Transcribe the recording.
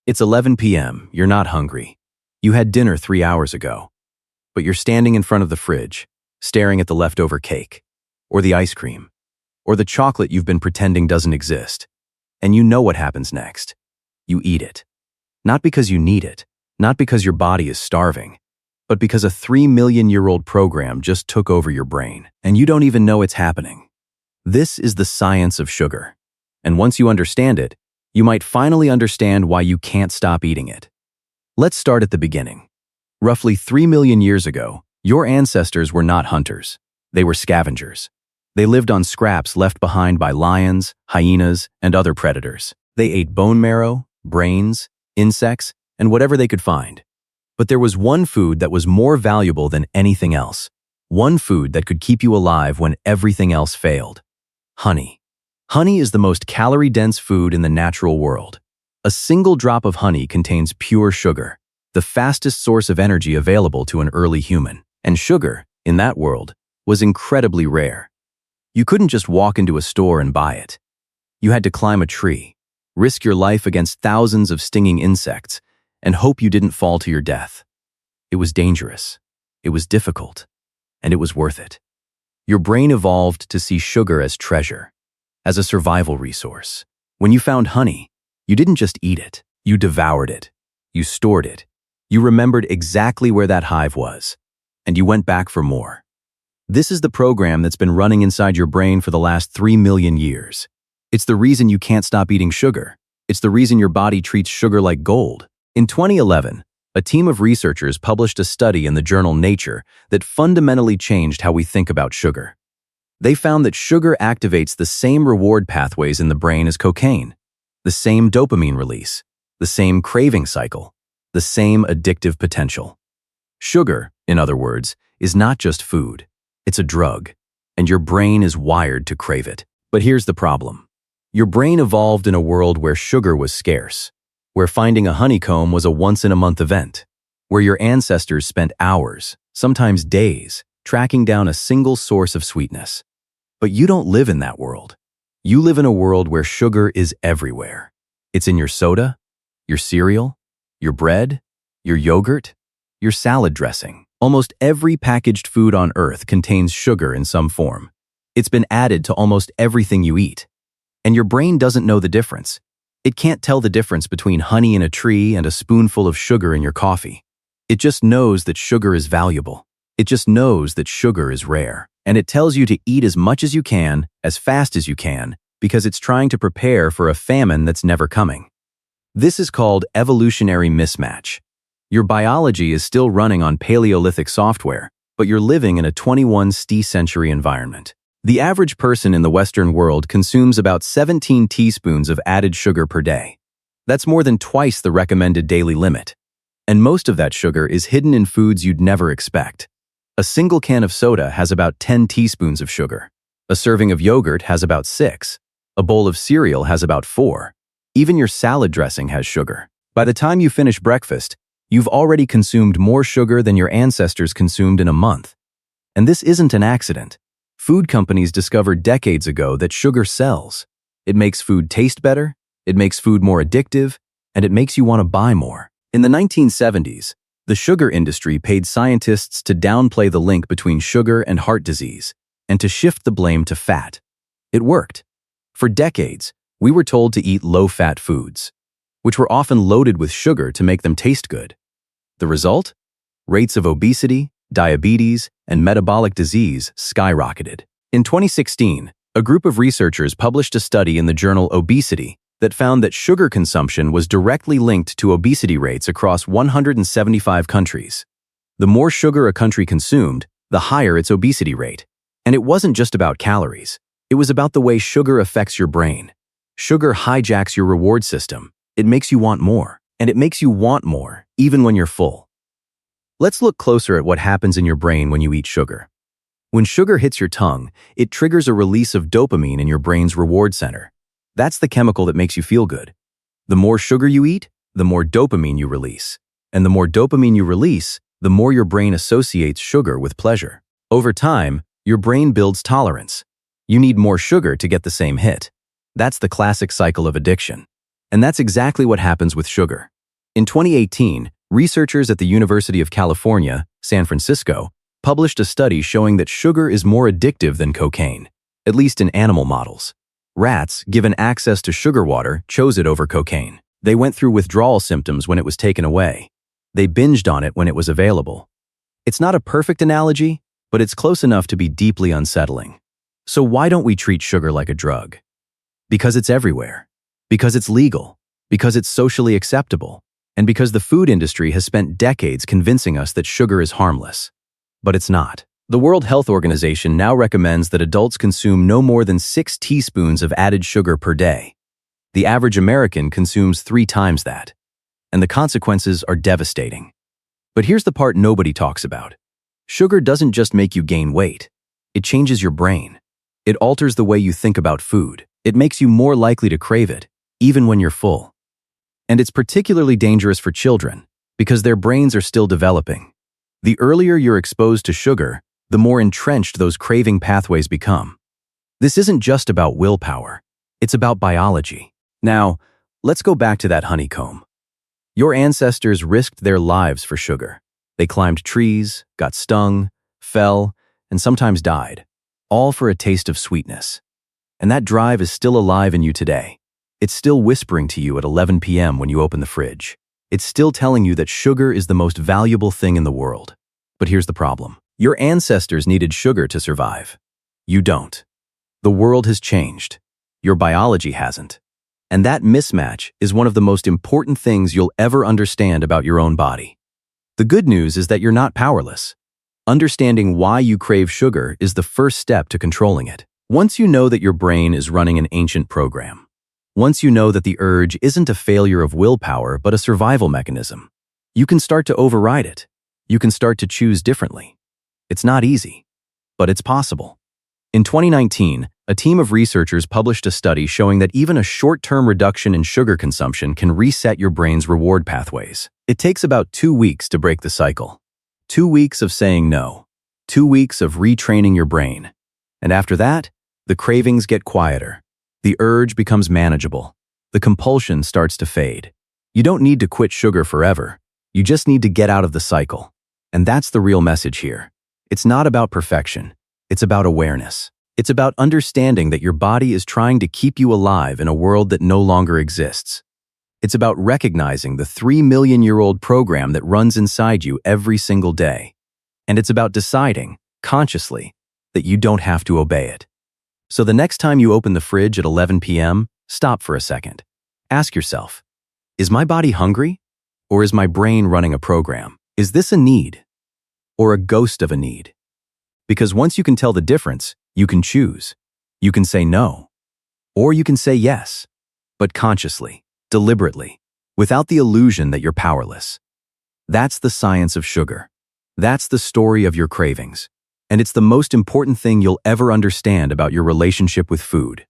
It's 11 p.m., you're not hungry. You had dinner 3 hours ago. But you're standing in front of the fridge, staring at the leftover cake, or the ice cream, or the chocolate you've been pretending doesn't exist. And you know what happens next. You eat it. Not because you need it, not because your body is starving, but because a 3 million-year-old program just took over your brain, and you don't even know it's happening. This is the science of sugar. And once you understand it, you might finally understand why you can't stop eating it. Let's start at the beginning. Roughly 3 million years ago, your ancestors were not hunters. They were scavengers. They lived on scraps left behind by lions, hyenas, and other predators. They ate bone marrow, brains, insects, and whatever they could find. But there was one food that was more valuable than anything else. One food that could keep you alive when everything else failed. Honey. Honey is the most calorie-dense food in the natural world. A single drop of honey contains pure sugar, the fastest source of energy available to an early human. And sugar, in that world, was incredibly rare. You couldn't just walk into a store and buy it. You had to climb a tree, risk your life against thousands of stinging insects, and hope you didn't fall to your death. It was dangerous, it was difficult, and it was worth it. Your brain evolved to see sugar as treasure, as a survival resource. When you found honey, you didn't just eat it, you devoured it, you stored it, you remembered exactly where that hive was, and you went back for more. This is the program that's been running inside your brain for the last 3 million years. It's the reason you can't stop eating sugar. It's the reason your body treats sugar like gold. In 2011, a team of researchers published a study in the journal Nature that fundamentally changed how we think about sugar. They found that sugar activates the same reward pathways in the brain as cocaine, the same dopamine release, the same craving cycle, the same addictive potential. Sugar, in other words, is not just food. It's a drug, and your brain is wired to crave it. But here's the problem. Your brain evolved in a world where sugar was scarce, where finding a honeycomb was a once-in-a-month event, where your ancestors spent hours, sometimes days, tracking down a single source of sweetness. But you don't live in that world. You live in a world where sugar is everywhere. It's in your soda, your cereal, your bread, your yogurt, your salad dressing. Almost every packaged food on Earth contains sugar in some form. It's been added to almost everything you eat. And your brain doesn't know the difference. It can't tell the difference between honey in a tree and a spoonful of sugar in your coffee. It just knows that sugar is valuable. It just knows that sugar is rare. And it tells you to eat as much as you can, as fast as you can, because it's trying to prepare for a famine that's never coming. This is called evolutionary mismatch. Your biology is still running on paleolithic software, but you're living in a 21st century environment. The average person in the Western world consumes about 17 teaspoons of added sugar per day. That's more than twice the recommended daily limit. And most of that sugar is hidden in foods you'd never expect. A single can of soda has about 10 teaspoons of sugar. A serving of yogurt has about 6. A bowl of cereal has about 4. Even your salad dressing has sugar. By the time you finish breakfast, you've already consumed more sugar than your ancestors consumed in a month. And this isn't an accident. Food companies discovered decades ago that sugar sells. It makes food taste better, it makes food more addictive, and it makes you want to buy more. In the 1970s, the sugar industry paid scientists to downplay the link between sugar and heart disease, and to shift the blame to fat. It worked. For decades, we were told to eat low-fat foods, which were often loaded with sugar to make them taste good. The result? Rates of obesity, diabetes, and metabolic disease skyrocketed. In 2016, a group of researchers published a study in the journal Obesity that found that sugar consumption was directly linked to obesity rates across 175 countries. The more sugar a country consumed, the higher its obesity rate. And it wasn't just about calories. It was about the way sugar affects your brain. Sugar hijacks your reward system. It makes you want more. And it makes you want more, even when you're full. Let's look closer at what happens in your brain when you eat sugar. When sugar hits your tongue, it triggers a release of dopamine in your brain's reward center. That's the chemical that makes you feel good. The more sugar you eat, the more dopamine you release. And the more dopamine you release, the more your brain associates sugar with pleasure. Over time, your brain builds tolerance. You need more sugar to get the same hit. That's the classic cycle of addiction. And that's exactly what happens with sugar. In 2018, researchers at the University of California, San Francisco, published a study showing that sugar is more addictive than cocaine, at least in animal models. Rats, given access to sugar water, chose it over cocaine. They went through withdrawal symptoms when it was taken away. They binged on it when it was available. It's not a perfect analogy, but it's close enough to be deeply unsettling. So why don't we treat sugar like a drug? Because it's everywhere. Because it's legal. Because it's socially acceptable. And because the food industry has spent decades convincing us that sugar is harmless. But it's not. The World Health Organization now recommends that adults consume no more than 6 teaspoons of added sugar per day. The average American consumes 3 times that. And the consequences are devastating. But here's the part nobody talks about. Sugar doesn't just make you gain weight. It changes your brain. It alters the way you think about food. It makes you more likely to crave it, even when you're full. And it's particularly dangerous for children, because their brains are still developing. The earlier you're exposed to sugar, the more entrenched those craving pathways become. This isn't just about willpower. It's about biology. Now, let's go back to that honeycomb. Your ancestors risked their lives for sugar. They climbed trees, got stung, fell, and sometimes died, all for a taste of sweetness. And that drive is still alive in you today. It's still whispering to you at 11 p.m. when you open the fridge. It's still telling you that sugar is the most valuable thing in the world. But here's the problem. Your ancestors needed sugar to survive. You don't. The world has changed. Your biology hasn't. And that mismatch is one of the most important things you'll ever understand about your own body. The good news is that you're not powerless. Understanding why you crave sugar is the first step to controlling it. Once you know that your brain is running an ancient program, once you know that the urge isn't a failure of willpower but a survival mechanism, you can start to override it. You can start to choose differently. It's not easy, but it's possible. In 2019, a team of researchers published a study showing that even a short-term reduction in sugar consumption can reset your brain's reward pathways. It takes about 2 weeks to break the cycle. 2 weeks of saying no. 2 weeks of retraining your brain. And after that, the cravings get quieter. The urge becomes manageable. The compulsion starts to fade. You don't need to quit sugar forever. You just need to get out of the cycle. And that's the real message here. It's not about perfection. It's about awareness. It's about understanding that your body is trying to keep you alive in a world that no longer exists. It's about recognizing the 3 million-year-old program that runs inside you every single day. And it's about deciding, consciously, that you don't have to obey it. So the next time you open the fridge at 11 p.m., stop for a second. Ask yourself, is my body hungry? Or is my brain running a program? Is this a need? Or a ghost of a need? Because once you can tell the difference, you can choose. You can say no. Or you can say yes, but consciously, deliberately, without the illusion that you're powerless. That's the science of sugar. That's the story of your cravings. And it's the most important thing you'll ever understand about your relationship with food.